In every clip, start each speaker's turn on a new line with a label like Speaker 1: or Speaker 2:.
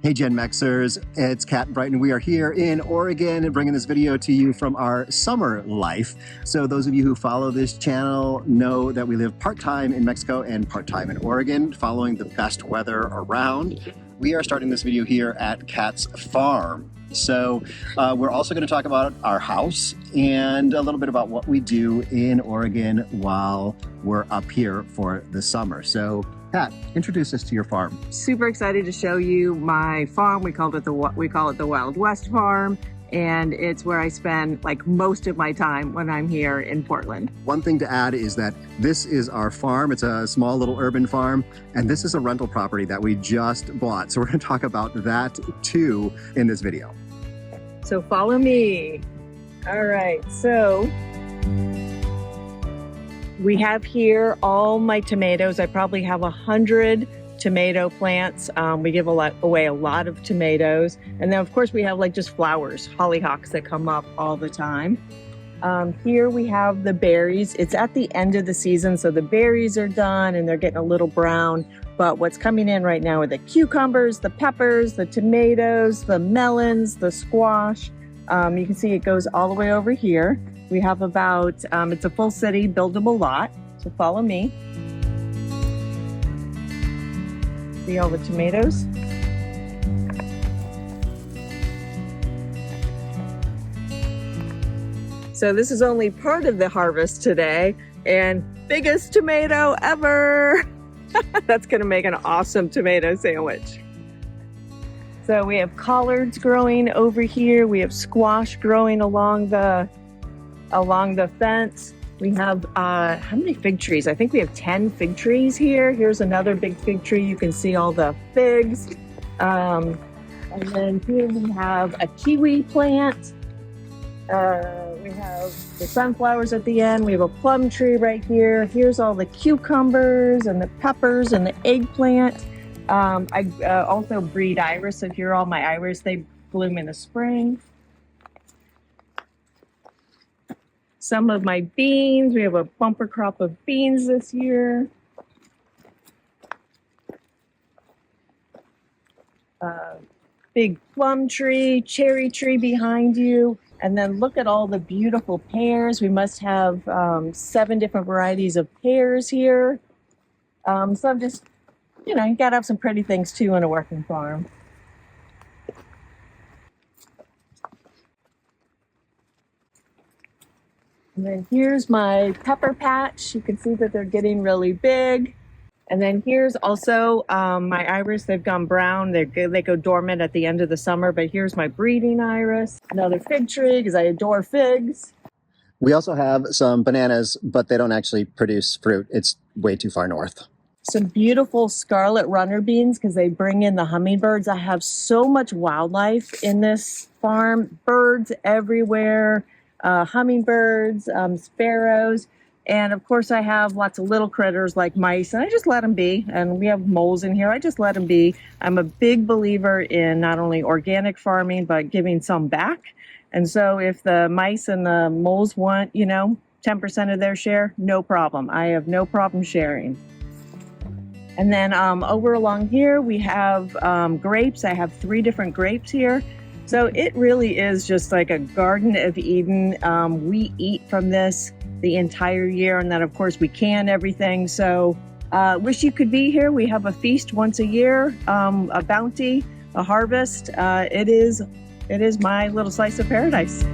Speaker 1: Hey Gen Mexers, it's Kat Brighton. We are here in Oregon and bringing this video to you from our summer life. So those of you who follow this channel know that we live part-time in Mexico and part-time in Oregon, following the best weather around. We are starting this video here at Kat's farm. So we're also going to talk about our house and a little bit about what we do in Oregon while we're up here for the summer. So Kat, introduce us to your farm.
Speaker 2: Super excited to show you my farm. We call it the Wild West Farm, and it's where I spend like most of my time when I'm here in Portland.
Speaker 1: One thing to add is that this is our farm. It's a small little urban farm, and this is a rental property that we just bought. So we're going to talk about that too in this video.
Speaker 2: So follow me. All right, so we have here all my tomatoes. I probably have 100 tomato plants. We give away a lot of tomatoes. And then of course we have like just flowers, hollyhocks that come up all the time. Here we have the berries. It's at the end of the season, so the berries are done and they're getting a little brown. But what's coming in right now are the cucumbers, the peppers, the tomatoes, the melons, the squash. You can see it goes all the way over here. We have about, it's a full city buildable lot, so follow me. See all the tomatoes? So this is only part of the harvest today, and biggest tomato ever. That's gonna make an awesome tomato sandwich. So we have collards growing over here. We have squash growing along the fence. We have, how many fig trees? I think we have 10 fig trees here. Here's another big fig tree. You can see all the figs. And then here we have a kiwi plant. We have the sunflowers at the end. We have a plum tree right here. Here's all the cucumbers and the peppers and the eggplant. I also breed iris. So here are all my iris. They bloom in the spring. Some of my beans, we have a bumper crop of beans this year. Big plum tree, cherry tree behind you. And then look at all the beautiful pears. We must have 7 different varieties of pears here. So I'm just, you know, you gotta have some pretty things too on a working farm. And then here's my pepper patch. You can see that they're getting really big. And then here's also my iris. They've gone brown. They go dormant at the end of the summer, but here's my breeding iris. Another fig tree, because I adore figs.
Speaker 1: We also have some bananas, but they don't actually produce fruit. It's way too far north.
Speaker 2: Some beautiful scarlet runner beans, because they bring in the hummingbirds. I have so much wildlife in this farm. Birds everywhere. Hummingbirds, sparrows, and of course I have lots of little critters like mice, and I just let them be. And we have moles in here. I just let them be. I'm a big believer in not only organic farming, but giving some back. And so if the mice and the moles want, you know, 10% of their share, no problem. I have no problem sharing. And then over along here, we have grapes. I have 3 different grapes here. So it really is just like a Garden of Eden. We eat from this the entire year, and then of course we can everything. So wish you could be here. We have a feast once a year, a bounty, a harvest. It is my little slice of paradise.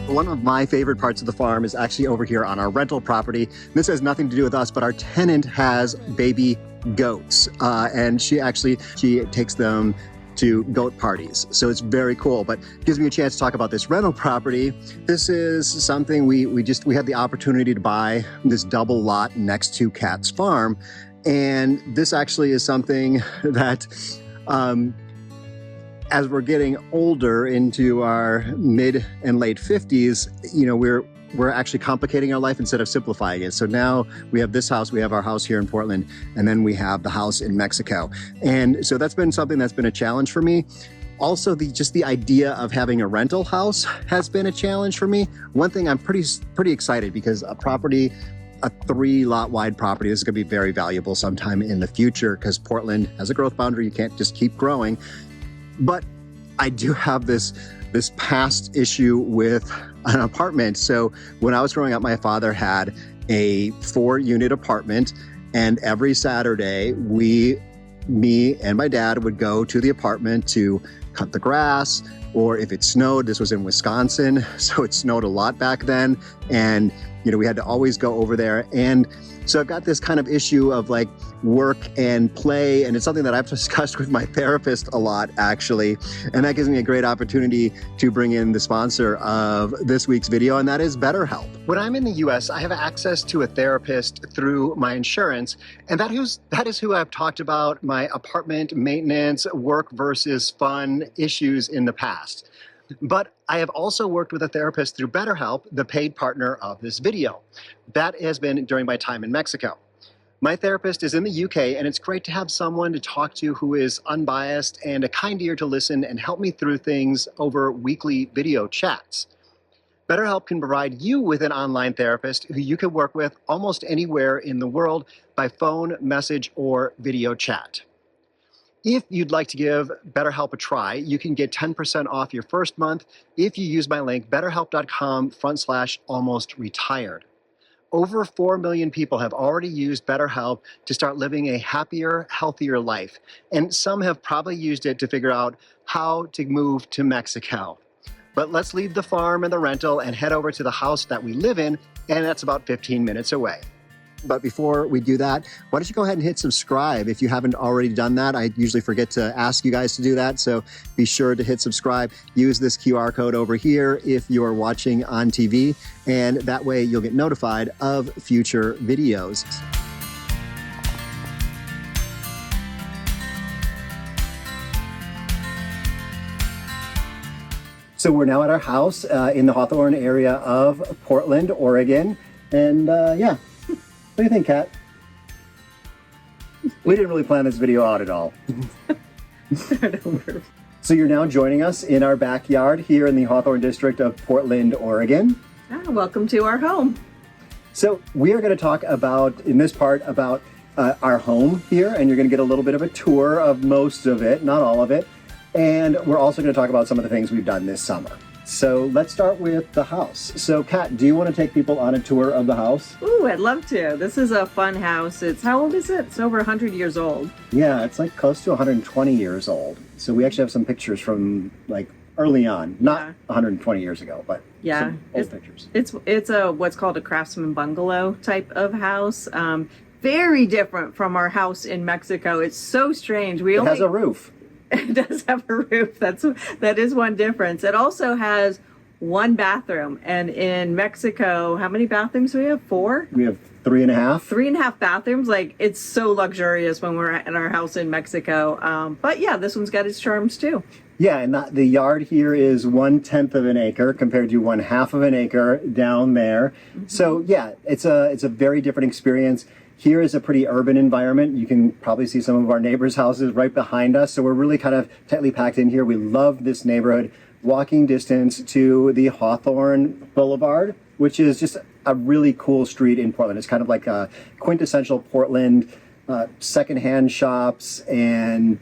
Speaker 1: One of my favorite parts of the farm is actually over here on our rental property. This has nothing to do with us, but our tenant has baby goats, and she takes them to goat parties. So it's very cool, but it gives me a chance to talk about this rental property. This is something we had the opportunity to buy, this double lot next to Kat's farm. And this actually is something that, as we're getting older into our mid and late 50s, you know, we're we're actually complicating our life instead of simplifying it. So now we have this house, we have our house here in Portland, and then we have the house in Mexico. And so that's been something that's been a challenge for me. Also, just the idea of having a rental house has been a challenge for me. One thing I'm pretty excited, because a 3-lot wide property, this is going to be very valuable sometime in the future, because Portland has a growth boundary. You can't just keep growing. But I do have this past issue with an apartment. So when I was growing up, my father had a 4-unit apartment, and every Saturday me and my dad would go to the apartment to cut the grass, or if it snowed, this was in Wisconsin, so it snowed a lot back then, and we had to always go over there. And so I've got this kind of issue of like work and play, and it's something that I've discussed with my therapist a lot, actually. And that gives me a great opportunity to bring in the sponsor of this week's video, and that is Betterhelp. When I'm in the US, I have access to a therapist through my insurance, and that is who I've talked about my apartment maintenance, work versus fun issues in the past. But I have also worked with a therapist through Betterhelp, the paid partner of this video. That has been during my time in Mexico. My therapist is in the UK, and it's great to have someone to talk to who is unbiased and a kind ear to listen and help me through things over weekly video chats. Betterhelp can provide you with an online therapist who you can work with almost anywhere in the world by phone, message, or video chat. If you'd like to give BetterHelp a try, you can get 10% off your first month if you use my link, betterhelp.com/almost-retired. Over 4 million people have already used BetterHelp to start living a happier, healthier life. And some have probably used it to figure out how to move to Mexico. But let's leave the farm and the rental and head over to the house that we live in, and that's about 15 minutes away. But before we do that, why don't you go ahead and hit subscribe if you haven't already done that. I usually forget to ask you guys to do that, so be sure to hit subscribe. Use this QR code over here if you're watching on TV, and that way you'll get notified of future videos. So we're now at our house in the Hawthorne area of Portland, Oregon, and yeah. What do you think, Kat? We didn't really plan this video out at all. So you're now joining us in our backyard here in the Hawthorne district of Portland, Oregon.
Speaker 2: Welcome to our home.
Speaker 1: So we are going to talk about, in this part, about our home here, and you're going to get a little bit of a tour of most of it, not all of it. And we're also going to talk about some of the things we've done this summer. So let's start with the house. So Kat, do you want to take people on a tour of the house?
Speaker 2: Ooh, I'd love to. This is a fun house. How old is it? It's over 100 years old.
Speaker 1: Yeah, it's like close to 120 years old. So we actually have some pictures from like early on, not 120 years ago, but some old pictures.
Speaker 2: It's a what's called a craftsman bungalow type of house. Very different from our house in Mexico. It's so strange.
Speaker 1: It has a roof.
Speaker 2: It does have a roof. That is one difference. It also has one bathroom. And in Mexico, how many bathrooms do we have? 4?
Speaker 1: We have 3.5.
Speaker 2: 3.5 bathrooms. Like, it's so luxurious when we're in our house in Mexico. But yeah, this one's got its charms too.
Speaker 1: Yeah, and the yard here is 1/10 of an acre compared to 1/2 of an acre down there. Mm-hmm. So yeah, it's a very different experience. Here is a pretty urban environment. You can probably see some of our neighbors' houses right behind us. So we're really kind of tightly packed in here. We love this neighborhood. Walking distance to the Hawthorne Boulevard, which is just a really cool street in Portland. It's kind of like a quintessential Portland secondhand shops and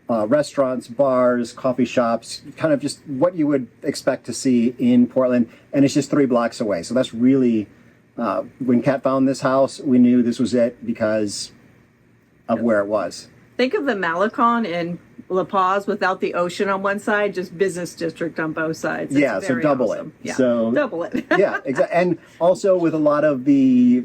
Speaker 1: restaurants, bars, coffee shops, kind of just what you would expect to see in Portland. And it's just 3 blocks away. So that's really... when Kat found this house, we knew this was it because of where it was.
Speaker 2: Think of the Malecon in La Paz without the ocean on one side, just business district on both sides.
Speaker 1: It's so double
Speaker 2: awesome.
Speaker 1: it.
Speaker 2: Yeah,
Speaker 1: so
Speaker 2: double it.
Speaker 1: Yeah, exactly. And also with a lot of the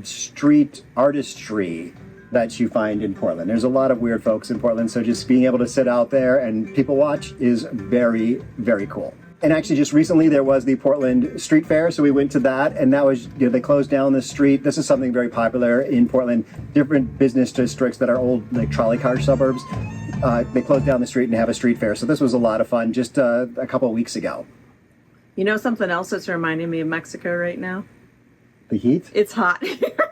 Speaker 1: street artistry that you find in Portland. There's a lot of weird folks in Portland, so just being able to sit out there and people watch is very, very cool. And actually just recently there was the Portland Street Fair, so we went to that, and that was, they closed down the street. This is something very popular in Portland. Different business districts that are old, like trolley car suburbs, they closed down the street and have a street fair. So this was a lot of fun just a couple of weeks ago.
Speaker 2: You know something else that's reminding me of Mexico right now?
Speaker 1: The heat?
Speaker 2: It's hot here.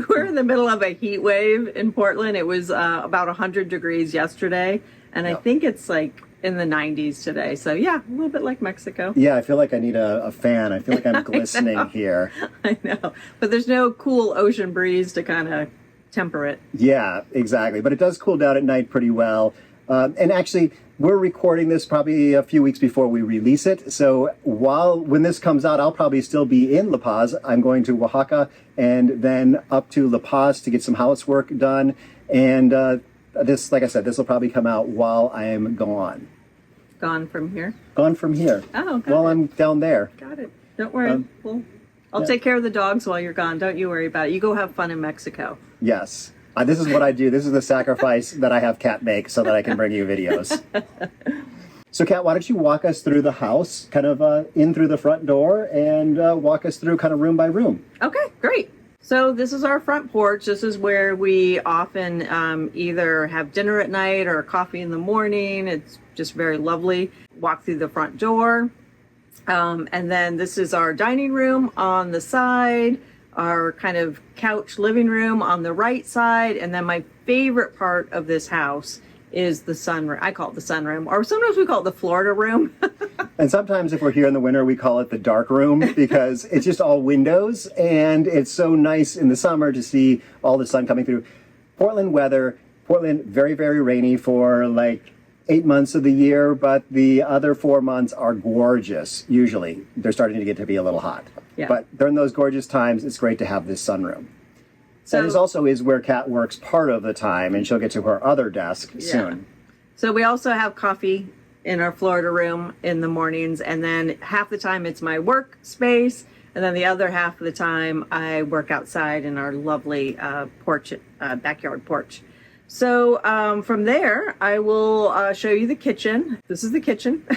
Speaker 2: We're in the middle of a heat wave in Portland. It was about 100 degrees yesterday, and I think it's like in the 90s today. So yeah, a little bit like Mexico.
Speaker 1: Yeah, I feel like I need a fan. I feel like I'm glistening here.
Speaker 2: I know, but there's no cool ocean breeze to kind of temper it.
Speaker 1: Yeah, exactly. But it does cool down at night pretty well. And actually, we're recording this probably a few weeks before we release it. So when this comes out, I'll probably still be in La Paz. I'm going to Oaxaca and then up to La Paz to get some housework done. And this, like I said, this will probably come out while I am gone.
Speaker 2: Gone from here?
Speaker 1: Gone from here.
Speaker 2: Oh, got
Speaker 1: while
Speaker 2: it.
Speaker 1: I'm down there.
Speaker 2: Got it. Don't worry. I'll take care of the dogs while you're gone. Don't you worry about it. You go have fun in Mexico.
Speaker 1: Yes. This is what I do. This is the sacrifice that I have Kat make so that I can bring you videos. So Kat, why don't you walk us through the house, kind of in through the front door, and walk us through kind of room by room.
Speaker 2: Okay, great. So this is our front porch. This is where we often either have dinner at night or coffee in the morning. It's just very lovely. Walk through the front door. And then this is our dining room on the side, our kind of couch living room on the right side. And then my favorite part of this house is the sunroom. I call it the sunroom, or sometimes we call it the Florida room.
Speaker 1: And sometimes if we're here in the winter, we call it the dark room because it's just all windows and it's so nice in the summer to see all the sun coming through. Portland weather, Portland very, very rainy for like 8 months of the year, but the other 4 months are gorgeous. Usually they're starting to get to be a little hot.
Speaker 2: Yeah.
Speaker 1: But during those gorgeous times, it's great to have this sunroom. So this also is where Kat works part of the time, and she'll get to her other desk soon.
Speaker 2: So we also have coffee in our Florida room in the mornings, and then half the time it's my work space, and then the other half of the time I work outside in our lovely porch, backyard porch. So from there, I will show you the kitchen. This is the kitchen.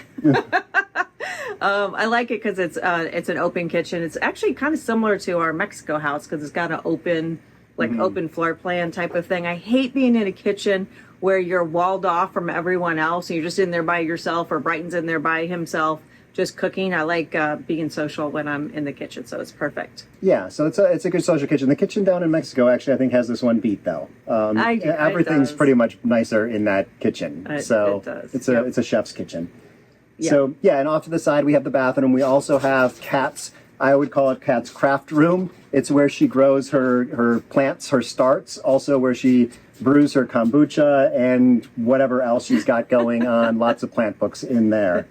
Speaker 2: I like it because it's an open kitchen. It's actually kind of similar to our Mexico house because it's got an open, open floor plan type of thing. I hate being in a kitchen where you're walled off from everyone else and you're just in there by yourself, or Brighton's in there by himself just cooking. I like being social when I'm in the kitchen, so it's perfect.
Speaker 1: Yeah, so it's a good social kitchen. The kitchen down in Mexico actually I think has this one beat though. Everything's pretty much nicer in that kitchen. It does. It's a chef's kitchen. Yeah. So yeah, and off to the side we have the bathroom. We also have Kat's, I would call it Kat's craft room. It's where she grows her plants, her starts, also where she brews her kombucha and whatever else she's got going on. Lots of plant books in there.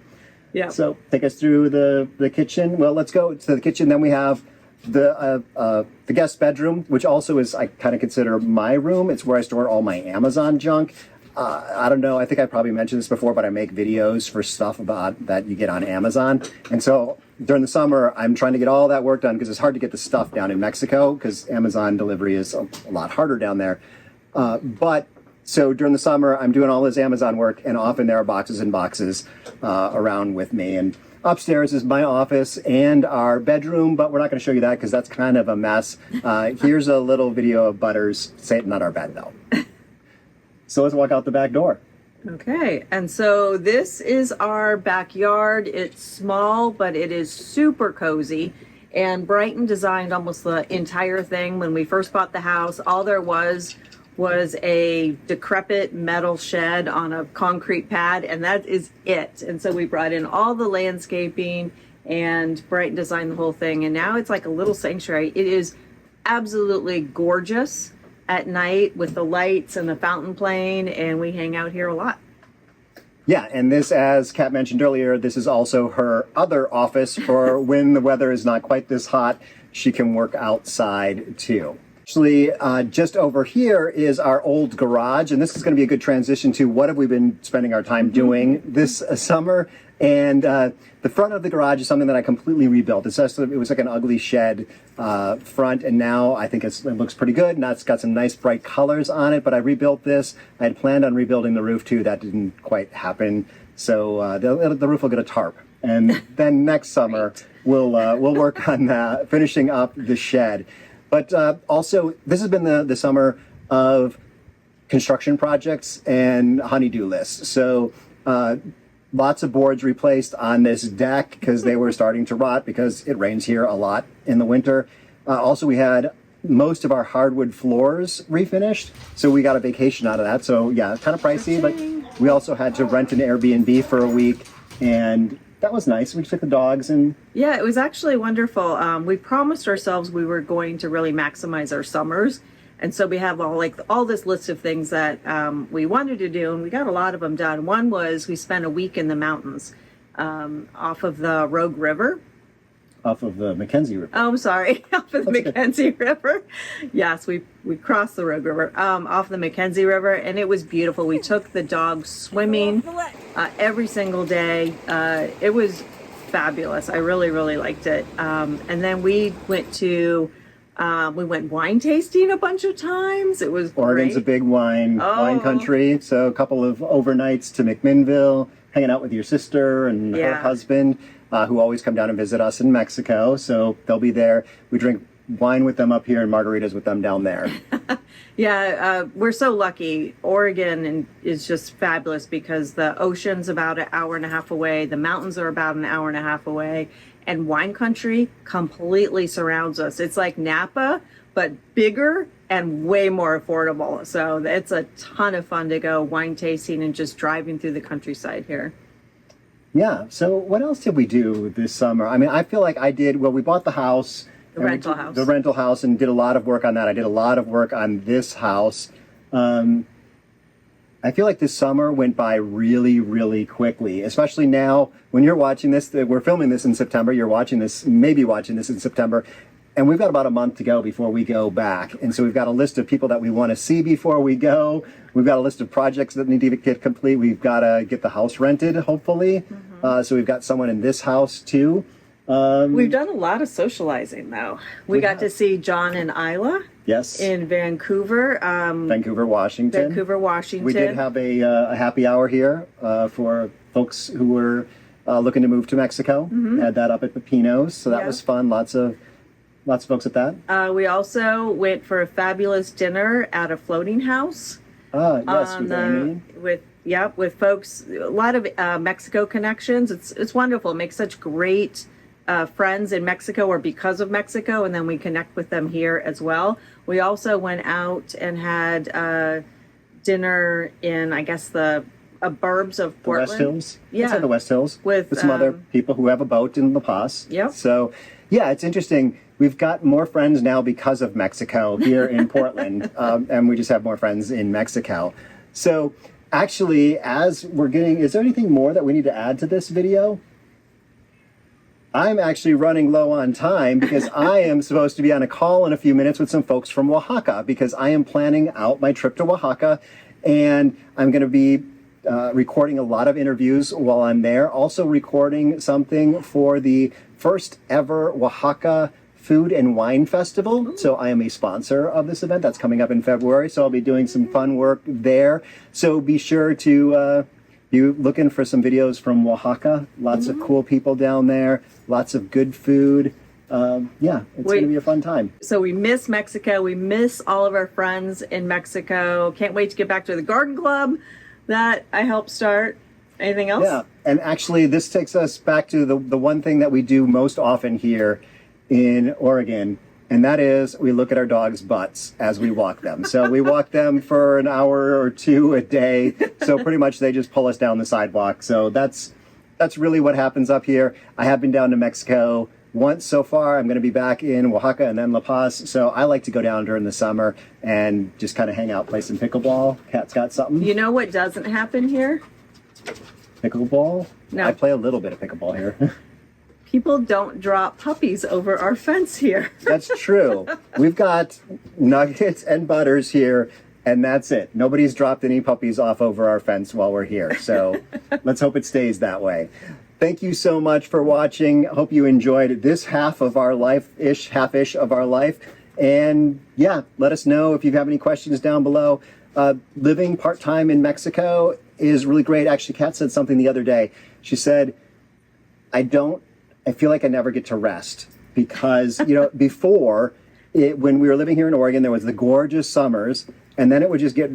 Speaker 1: Yeah. So take us through the kitchen. Well, let's go to the kitchen. Then we have the guest bedroom, which also is, I kind of consider my room. It's where I store all my Amazon junk. I don't know, I think I probably mentioned this before, but I make videos for stuff about that you get on Amazon. And so during the summer, I'm trying to get all that work done because it's hard to get the stuff down in Mexico because Amazon delivery is a lot harder down there. So during the summer, I'm doing all this Amazon work, and often there are boxes and boxes around with me. And upstairs is my office and our bedroom, but we're not going to show you that because that's kind of a mess. Here's a little video of Butters sitting on our bed, though. So let's walk out the back door.
Speaker 2: Okay, and so this is our backyard. It's small, but it is super cozy. And Brighton designed almost the entire thing. When we first bought the house, all there was a decrepit metal shed on a concrete pad, and that is it. And so we brought in all the landscaping, and Brighton designed the whole thing. And now it's like a little sanctuary. It is absolutely gorgeous at night with the lights and the fountain playing, and we hang out here a lot.
Speaker 1: Yeah, and this, as Kat mentioned earlier, this is also her other office for when the weather is not quite this hot. She can work outside too. Actually, just over here is our old garage, and this is going to be a good transition to what have we been spending our time doing this summer. And the front of the garage is something that I completely rebuilt. It was like an ugly shed front, and now I think it looks pretty good. Now it's got some nice bright colors on it, but I rebuilt this. I had planned on rebuilding the roof too. That didn't quite happen. So the roof will get a tarp. And then next summer, we'll work on finishing up the shed. But also, this has been the summer of construction projects and honey-do lists. So lots of boards replaced on this deck because they were starting to rot because it rains here a lot in the winter. Also, we had most of our hardwood floors refinished, so we got a vacation out of that. So yeah, kind of pricey, but we also had to rent an Airbnb for a week, and that was nice. We took the dogs and...
Speaker 2: Yeah, it was actually wonderful. We promised ourselves we were going to really maximize our summers. And so we have all this list of things that we wanted to do, and we got a lot of them done. One was we spent a week in the mountains off of the Rogue River.
Speaker 1: Off of the Mackenzie River.
Speaker 2: Oh, I'm sorry. Off of the Mackenzie River. Yes, we crossed the Rogue River off the Mackenzie River, and it was beautiful. We took the dogs swimming every single day. It was fabulous. I really, really liked it. And then we went wine tasting a bunch of times. It was
Speaker 1: Oregon's
Speaker 2: great.
Speaker 1: a big wine country, so a couple of overnights to McMinnville, hanging out with your sister and her husband, who always come down and visit us in Mexico. So they'll be there. We drink wine with them up here and margaritas with them down there.
Speaker 2: Yeah, we're so lucky. Oregon is just fabulous because the ocean's about an hour and a half away. The mountains are about an hour and a half away. And wine country completely surrounds us. It's like Napa, but bigger and way more affordable. So it's a ton of fun to go wine tasting and just driving through the countryside here.
Speaker 1: Yeah. So what else did we do this summer? I mean, I feel like we bought the house.
Speaker 2: The rental house.
Speaker 1: The rental house, and did a lot of work on that. I did a lot of work on this house. I feel like this summer went by really, really quickly, especially now when you're watching this. We're filming this in September. You're watching this, maybe watching this in September. And we've got about a month to go before we go back. And so we've got a list of people that we want to see before we go. We've got a list of projects that need to get complete. We've got to get the house rented, hopefully. So we've got someone in this house, too.
Speaker 2: We've done a lot of socializing, though. We got to see John and Isla.
Speaker 1: Yes.
Speaker 2: In Vancouver.
Speaker 1: Vancouver, Washington.
Speaker 2: Vancouver, Washington.
Speaker 1: We did have a happy hour here for folks who were looking to move to Mexico. Had that up at Pepino's, so that was fun. Lots of folks at that.
Speaker 2: We also went for a fabulous dinner at a floating house.
Speaker 1: Yes,
Speaker 2: with folks. A lot of Mexico connections. It's wonderful. It makes such great friends in Mexico or because of Mexico, and then we connect with them here as well. We also went out and had dinner in, I guess, the burbs of Portland.
Speaker 1: The West Hills.
Speaker 2: Yeah.
Speaker 1: Inside the West Hills. With some other people who have a boat in La Paz.
Speaker 2: Yep.
Speaker 1: So, yeah, it's interesting. We've got more friends now because of Mexico here in Portland, and we just have more friends in Mexico. So, actually, as we're getting, is there anything more that we need to add to this video? I'm actually running low on time because I am supposed to be on a call in a few minutes with some folks from Oaxaca because I am planning out my trip to Oaxaca, and I'm going to be recording a lot of interviews while I'm there. Also recording something for the first ever Oaxaca Food and Wine Festival. So I am a sponsor of this event. That's coming up in February. So I'll be doing some fun work there. So be sure to be looking for some videos from Oaxaca. Lots of cool people down there. Lots of good food. Yeah, it's going to be a fun time.
Speaker 2: So we miss Mexico. We miss all of our friends in Mexico. Can't wait to get back to the garden club that I helped start. Anything else?
Speaker 1: Yeah, and actually this takes us back to the one thing that we do most often here in Oregon, and that is we look at our dogs' butts as we walk them. So we walk them for an hour or two a day. So pretty much they just pull us down the sidewalk. So that's really what happens up here. I have been down to Mexico once so far. I'm going to be back in Oaxaca and then La Paz. So I like to go down during the summer and just kind of hang out, play some pickleball. Kat's got something.
Speaker 2: You know what doesn't happen here?
Speaker 1: Pickleball?
Speaker 2: No.
Speaker 1: I play a little bit of pickleball here.
Speaker 2: People don't drop puppies over our fence here.
Speaker 1: That's true. We've got Nuggets and Butters here, and that's it. Nobody's dropped any puppies off over our fence while we're here. So let's hope it stays that way. Thank you so much for watching. Hope you enjoyed this half of our life-ish, half-ish of our life. And yeah, let us know if you have any questions down below. Living part-time in Mexico is really great. Actually, Kat said something the other day. She said, I feel like I never get to rest because, before, when we were living here in Oregon, there was the gorgeous summers, and then it would just get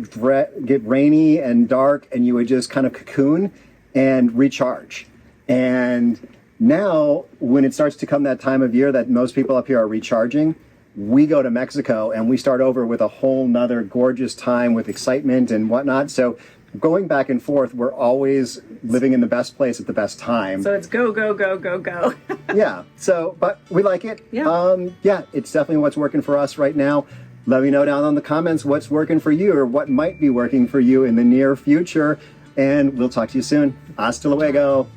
Speaker 1: rainy and dark, and you would just kind of cocoon. and recharge. And now, when it starts to come that time of year that most people up here are recharging, we go to Mexico and we start over with a whole nother gorgeous time with excitement and whatnot. So going back and forth, we're always living in the best place at the best time.
Speaker 2: So it's go, go, go, go, go.
Speaker 1: Yeah. So, but we like it.
Speaker 2: Yeah.
Speaker 1: Yeah, it's definitely what's working for us right now. Let me know down in the comments what's working for you or what might be working for you in the near future. And we'll talk to you soon. Hasta luego.